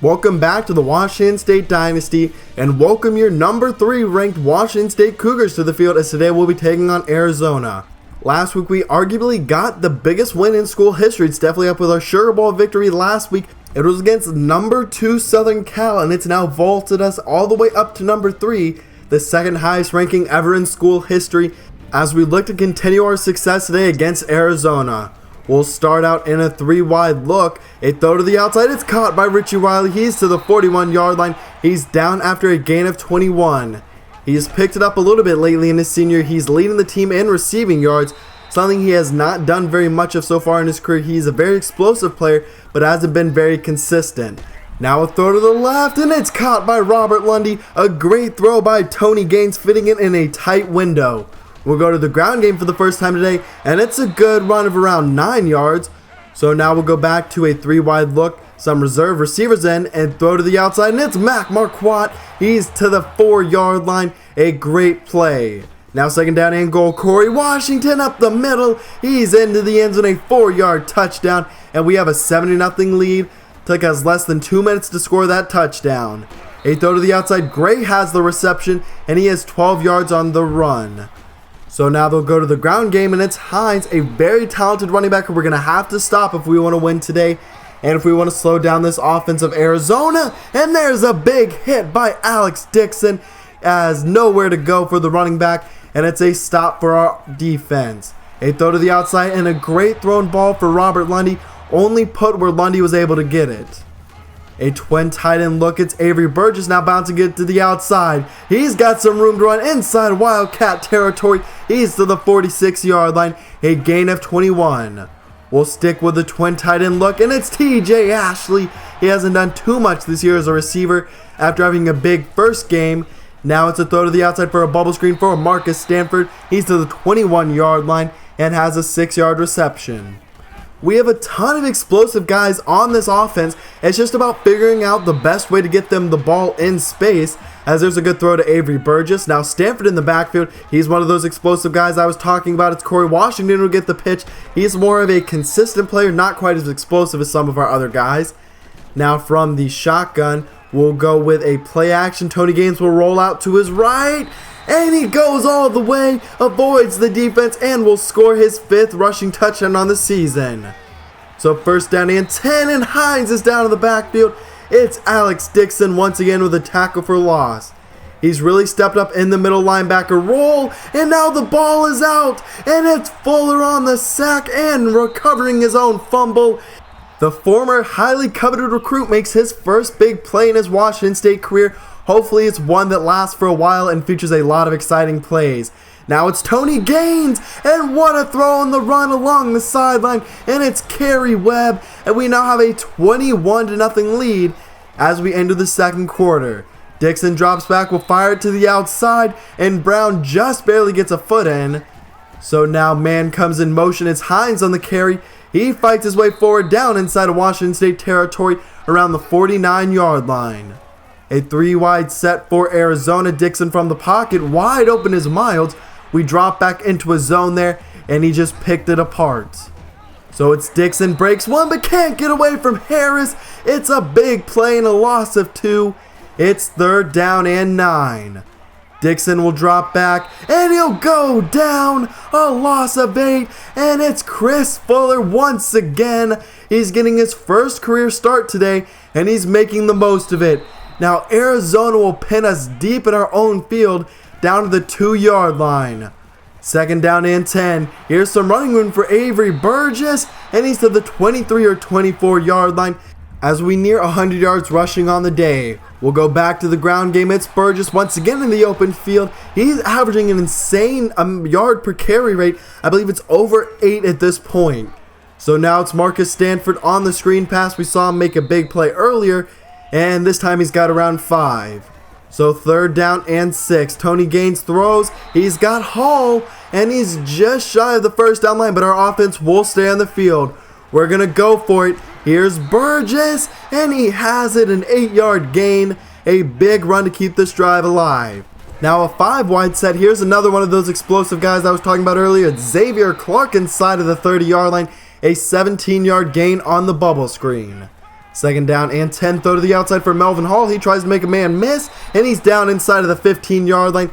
Welcome back to the Washington State Dynasty, and welcome your number 3 ranked Washington State Cougars to the field, as today we'll be taking on Arizona. Last week we arguably got the biggest win in school history. It's definitely up with our Sugar Bowl victory last week. It was against number 2 Southern Cal, and it's now vaulted us all the way up to number 3, the second highest ranking ever in school history, as we look to continue our success today against Arizona. We'll start out in a 3-wide look. A throw to the outside. It's caught by Richie Wiley. He's to the 41-yard line. He's down after a gain of 21. He's picked it up a little bit lately in his senior. He's leading the team in receiving yards, something he has not done very much of so far in his career. He's a very explosive player, but hasn't been very consistent. Now a throw to the left, and it's caught by Robert Lundy. A great throw by Tony Gaines, fitting it in a tight window. We'll go to the ground game for the first time today, and it's a good run of around 9 yards. So now we'll go back to a 3-wide look, some reserve receivers in, and throw to the outside, and it's Mac Marquardt. He's to the 4-yard line. A great play. Now second down and goal. Corey Washington up the middle. He's into the end zone, a 4-yard touchdown, and we have a 7-0 lead. Took us less than 2 minutes to score that touchdown. A throw to the outside. Gray has the reception, and he has 12 yards on the run. So now they'll go to the ground game, and it's Hines, a very talented running back who we're going to have to stop if we want to win today, and if we want to slow down this offense of Arizona. And there's a big hit by Alex Dixon, as nowhere to go for the running back, and it's a stop for our defense. A throw to the outside, and a great thrown ball for Robert Lundy, only put where Lundy was able to get it. A twin tight end look. It's Avery Burgess now bouncing it to the outside. He's got some room to run inside Wildcat territory. He's to the 46-yard line. A gain of 21. We'll stick with the twin tight end look, and it's TJ Ashley. He hasn't done too much this year as a receiver after having a big first game. Now it's a throw to the outside for a bubble screen for Marcus Stanford. He's to the 21-yard line and has a 6-yard reception. We have a ton of explosive guys on this offense. It's just about figuring out the best way to get them the ball in space, as there's a good throw to Avery Burgess. Now Stanford in the backfield. He's one of those explosive guys I was talking about. It's Corey Washington who'll get the pitch. He's more of a consistent player, not quite as explosive as some of our other guys. Now from the shotgun, we'll go with a play action. Tony Gaines will roll out to his right, and he goes all the way, avoids the defense, and will score his 5th rushing touchdown on the season. So first down and 10, and Hines is down in the backfield. It's Alex Dixon once again with a tackle for loss. He's really stepped up in the middle linebacker role, and now the ball is out, and it's Fuller on the sack and recovering his own fumble. The former highly coveted recruit makes his first big play in his Washington State career. Hopefully it's one that lasts for a while and features a lot of exciting plays. Now it's Tony Gaines, and what a throw on the run along the sideline, and it's Kerry Webb, and we now have a 21-0 lead as we enter the second quarter. Dixon drops back, will fire it to the outside, and Brown just barely gets a foot in. So now man comes in motion. It's Hines on the carry. He fights his way forward down inside of Washington State territory around the 49-yard line. A 3-wide set for Arizona. Dixon from the pocket, wide open is Miles. We drop back into a zone there, and he just picked it apart. So it's Dixon, breaks one, but can't get away from Harris. It's a big play and a loss of 2. It's third down and 9. Dixon will drop back, and he'll go down. A loss of 8, and it's Chris Fuller once again. He's getting his first career start today, and he's making the most of it. Now Arizona will pin us deep in our own field down to the 2-yard line. Second down and 10. Here's some running room for Avery Burgess, and he's to the 23 or 24-yard line as we near 100 yards rushing on the day. We'll go back to the ground game. It's Burgess once again in the open field. He's averaging an insane yard per carry rate. I believe it's over 8 at this point. So now it's Marcus Stanford on the screen pass. We saw him make a big play earlier, and this time he's got around 5. So third down and 6. Tony Gaines throws. He's got Hall, and he's just shy of the first down line, but our offense will stay on the field. We're going to go for it. Here's Burgess, and he has it, an 8-yard gain. A big run to keep this drive alive. Now a 5-wide set. Here's another one of those explosive guys I was talking about earlier. It's Xavier Clark inside of the 30-yard line. A 17-yard gain on the bubble screen. Second down and 10, throw to the outside for Melvin Hall. He tries to make a man miss, and he's down inside of the 15-yard line.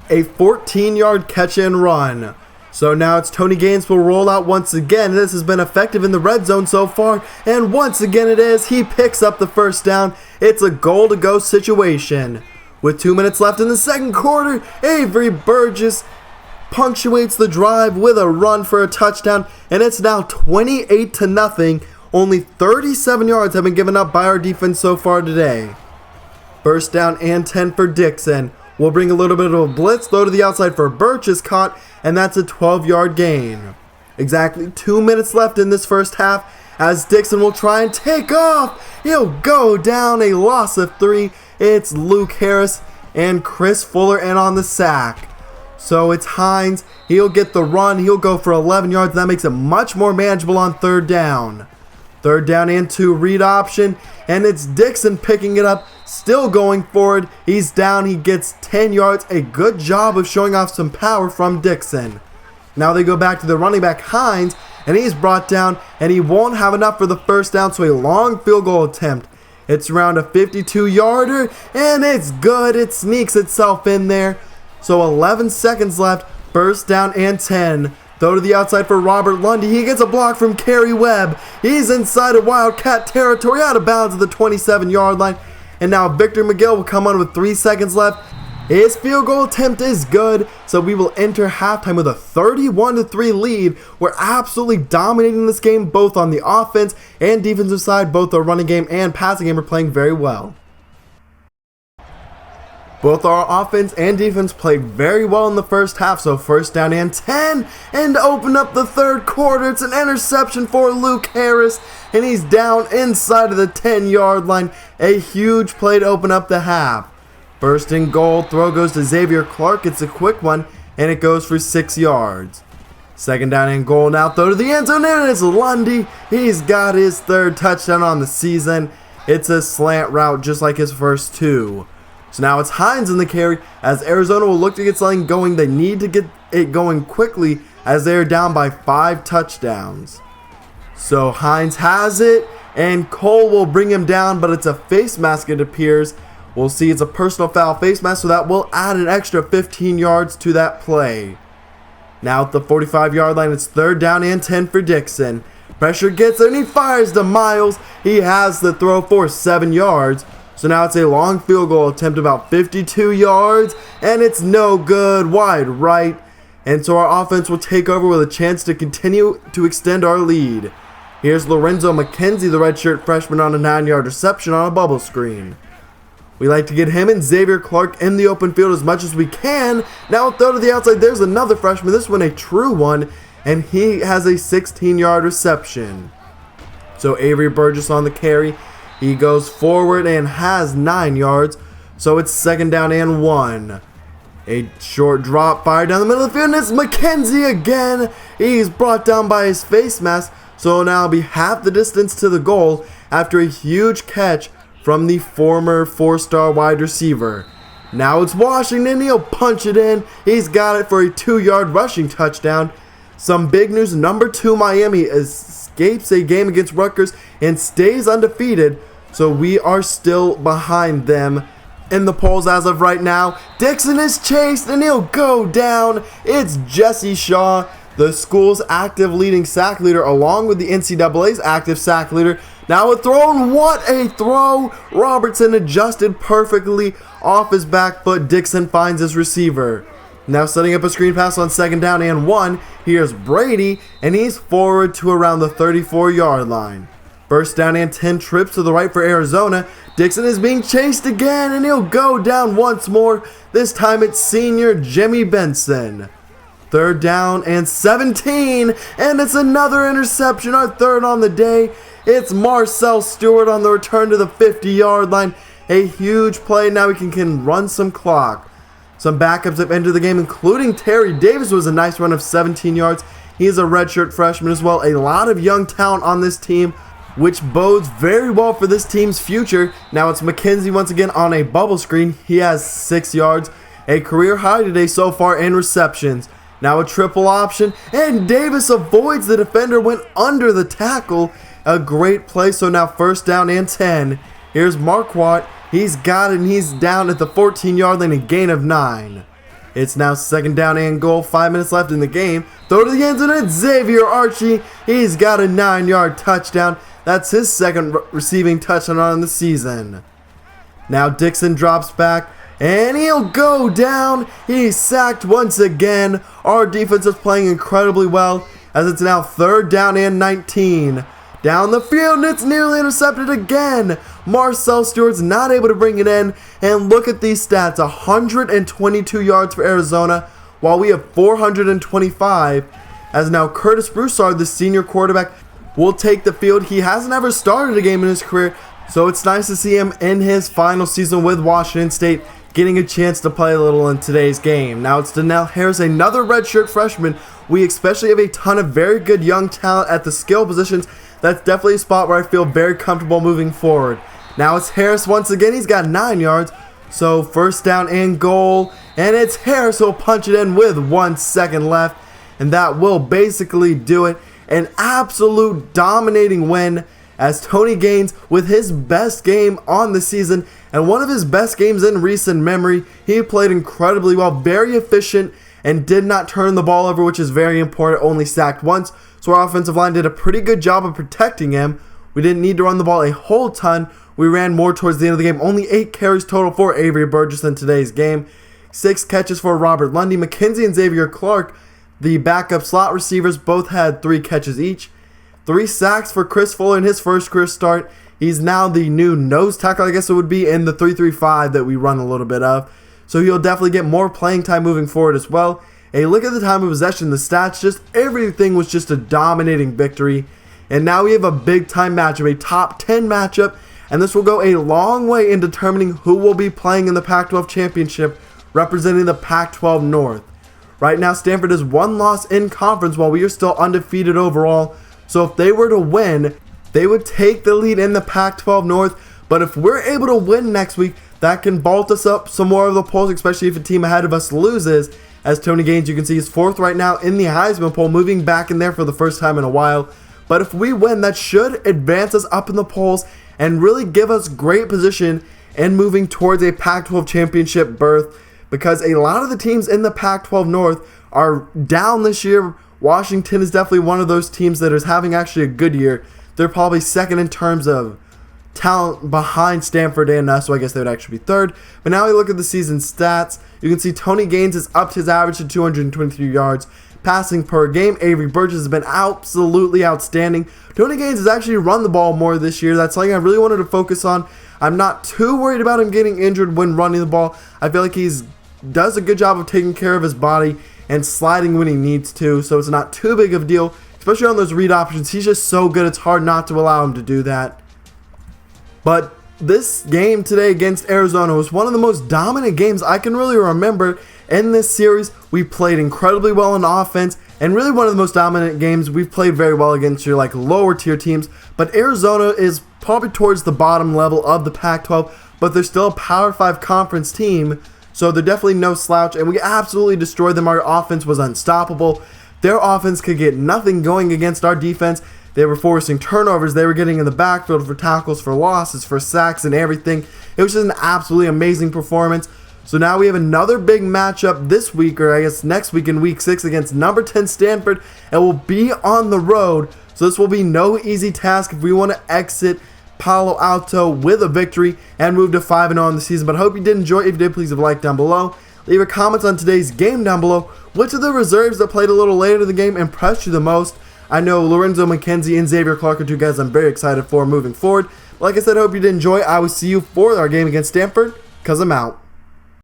A 14-yard catch and run. So now it's Tony Gaines will roll out once again. This has been effective in the red zone so far, and once again it is. He picks up the first down. It's a goal-to-go situation. With 2 minutes left in the second quarter, Avery Burgess punctuates the drive with a run for a touchdown, and it's now 28-0. Only 37 yards have been given up by our defense so far today. First down and 10 for Dixon. We'll bring a little bit of a blitz, throw to the outside for Birch is caught, and that's a 12-yard gain. Exactly 2 minutes left in this first half as Dixon will try and take off. He'll go down, a loss of 3. It's Luke Harris and Chris Fuller in on the sack. So it's Hines. He'll get the run. He'll go for 11 yards. That makes it much more manageable on third down. Third down and 2, read option, and it's Dixon picking it up, still going forward. He's down, he gets 10 yards. A good job of showing off some power from Dixon. Now they go back to the running back Hines, and he's brought down, and he won't have enough for the first down, so a long field goal attempt. It's around a 52-yarder, and it's good. It sneaks itself in there. So 11 seconds left, first down and 10. Throw to the outside for Robert Lundy. He gets a block from Kerry Webb. He's inside of Wildcat territory, out of bounds at the 27-yard line. And now Victor McGill will come on with 3 seconds left. His field goal attempt is good, so we will enter halftime with a 31-3 lead. We're absolutely dominating this game, both on the offense and defensive side. Both our running game and passing game are playing very well. Both our offense and defense played very well in the first half, so first down and 10, and to open up the third quarter, it's an interception for Luke Harris, and he's down inside of the 10-yard line. A huge play to open up the half. First and goal, throw goes to Xavier Clark. It's a quick one, and it goes for 6 yards. Second down and goal now, throw to the end zone, and it's Lundy. He's got his third touchdown on the season. It's a slant route just like his first 2. So now it's Hines in the carry as Arizona will look to get something going. They need to get it going quickly as they are down by 5 touchdowns. So Hines has it, and Cole will bring him down, but it's a face mask, it appears. We'll see it's a personal foul face mask, so that will add an extra 15 yards to that play. Now at the 45-yard line, it's third down and 10 for Dixon. Pressure gets it, and he fires to Miles. He has the throw for 7 yards. So now it's a long field goal attempt about 52 yards, and it's no good, wide right. And so our offense will take over with a chance to continue to extend our lead. Here's Lorenzo McKenzie, the redshirt freshman, on a 9-yard reception on a bubble screen. We like to get him and Xavier Clark in the open field as much as we can. Now throw to the outside, there's another freshman, this one a true one, and he has a 16-yard reception. So Avery Burgess on the carry. He goes forward and has 9 yards, so it's second down and 1. A short drop fired down the middle of the field, and it's McKenzie again. He's brought down by his face mask, so it'll now be half the distance to the goal after a huge catch from the former 4-star wide receiver. Now it's Washington, he'll punch it in. He's got it for a 2-yard rushing touchdown. Some big news, number 2 Miami escapes a game against Rutgers and stays undefeated. So we are still behind them in the polls as of right now. Dixon is chased and he'll go down. It's Jesse Shaw, the school's active leading sack leader, along with the NCAA's active sack leader. Now a throw, and what a throw! Robertson adjusted perfectly off his back foot. Dixon finds his receiver. Now setting up a screen pass on second down and 1. Here's Brady, and he's forward to around the 34-yard line. First down and 10, trips to the right for Arizona. Dixon is being chased again, and he'll go down once more. This time it's senior Jimmy Benson. Third down and 17, and it's another interception, our third on the day. It's Marcel Stewart on the return to the 50-yard line. A huge play, now we can run some clock. Some backups have entered the game, including Terry Davis was a nice run of 17 yards. He is a redshirt freshman as well. A lot of young talent on this team, which bodes very well for this team's future. Now it's McKenzie once again on a bubble screen. He has 6 yards, a career high today so far in receptions. Now a triple option, and Davis avoids the defender, went under the tackle. A great play. So now first down and 10. Here's Marquardt. He's got it, and he's down at the 14-yard line, a gain of 9. It's now second down and goal. 5 minutes left in the game. Throw to the end zone, and Xavier Archie. He's got a 9-yard touchdown. That's his second receiving touchdown on the season. Now Dixon drops back, and he'll go down. He's sacked once again. Our defense is playing incredibly well, as it's now third down and 19. Down the field, and it's nearly intercepted again. Marcel Stewart's not able to bring it in. And look at these stats. 122 yards for Arizona, while we have 425. As now Curtis Broussard, the senior quarterback, will take the field. He hasn't ever started a game in his career, so it's nice to see him in his final season with Washington State, getting a chance to play a little in today's game. Now it's Donnell Harris, another redshirt freshman. We especially have a ton of very good young talent at the skill positions. That's definitely a spot where I feel very comfortable moving forward. Now it's Harris once again. He's got 9 yards. So first down and goal. And it's Harris who'll punch it in with 1 second left. And that will basically do it. An absolute dominating win, as Tony Gaines, with his best game on the season and one of his best games in recent memory. He played incredibly well, very efficient, and did not turn the ball over, which is very important. Only sacked once. So our offensive line did a pretty good job of protecting him. We didn't need to run the ball a whole ton. We ran more towards the end of the game. Only 8 carries total for Avery Burgess in today's game. 6 catches for Robert Lundy. McKenzie and Xavier Clark, the backup slot receivers, both had 3 catches each. 3 sacks for Chris Fuller in his first career start. He's now the new nose tackle, I guess it would be, in the 3-3-5 that we run a little bit of. So he'll definitely get more playing time moving forward as well. A look at the time of possession, the stats, just everything was just a dominating victory. And now we have a big time matchup, a top 10 matchup, and this will go a long way in determining who will be playing in the Pac-12 championship, representing the Pac-12 North. Right now, Stanford has 1 loss in conference, while we are still undefeated overall. So if they were to win, they would take the lead in the Pac-12 North. But if we're able to win next week, that can vault us up some more of the polls, especially if a team ahead of us loses. As Tony Gaines, you can see, is 4th right now in the Heisman poll, moving back in there for the first time in a while. But if we win, that should advance us up in the polls and really give us great position in moving towards a Pac-12 championship berth, because a lot of the teams in the Pac-12 North are down this year. Washington is definitely one of those teams that is having actually a good year. They're probably second in terms of talent behind Stanford and us, so I guess they would actually be 3rd. But now we look at the season stats. You can see Tony Gaines has upped his average to 223 yards passing per game. Avery Burgess has been absolutely outstanding. Tony Gaines has actually run the ball more this year. That's something I really wanted to focus on. I'm not too worried about him getting injured when running the ball. I feel like he's does a good job of taking care of his body and sliding when he needs to, so it's not too big of a deal, especially on those read options. He's just so good, it's hard not to allow him to do that. But this game today against Arizona was one of the most dominant games I can really remember in this series. We played incredibly well on offense, and really one of the most dominant games. We've played very well against your lower tier teams, but Arizona is probably towards the bottom level of the Pac-12, but they're still a Power 5 conference team, so they're definitely no slouch, and we absolutely destroyed them. Our offense was unstoppable. Their offense could get nothing going against our defense. They were forcing turnovers. They were getting in the backfield for tackles, for losses, for sacks, and everything. It was just an absolutely amazing performance. So now we have another big matchup this week, or I guess next week in week 6, against number 10 Stanford, and we'll be on the road. So this will be no easy task if we want to exit Palo Alto with a victory and move to 5-0 on the season. But I hope you did enjoy. If you did, please leave a like down below. Leave a comment on today's game down below. Which of the reserves that played a little later in the game impressed you the most? I know Lorenzo McKenzie and Xavier Clark are 2 guys I'm very excited for moving forward. Like I said, I hope you did enjoy. I will see you for our game against Stanford, because I'm out.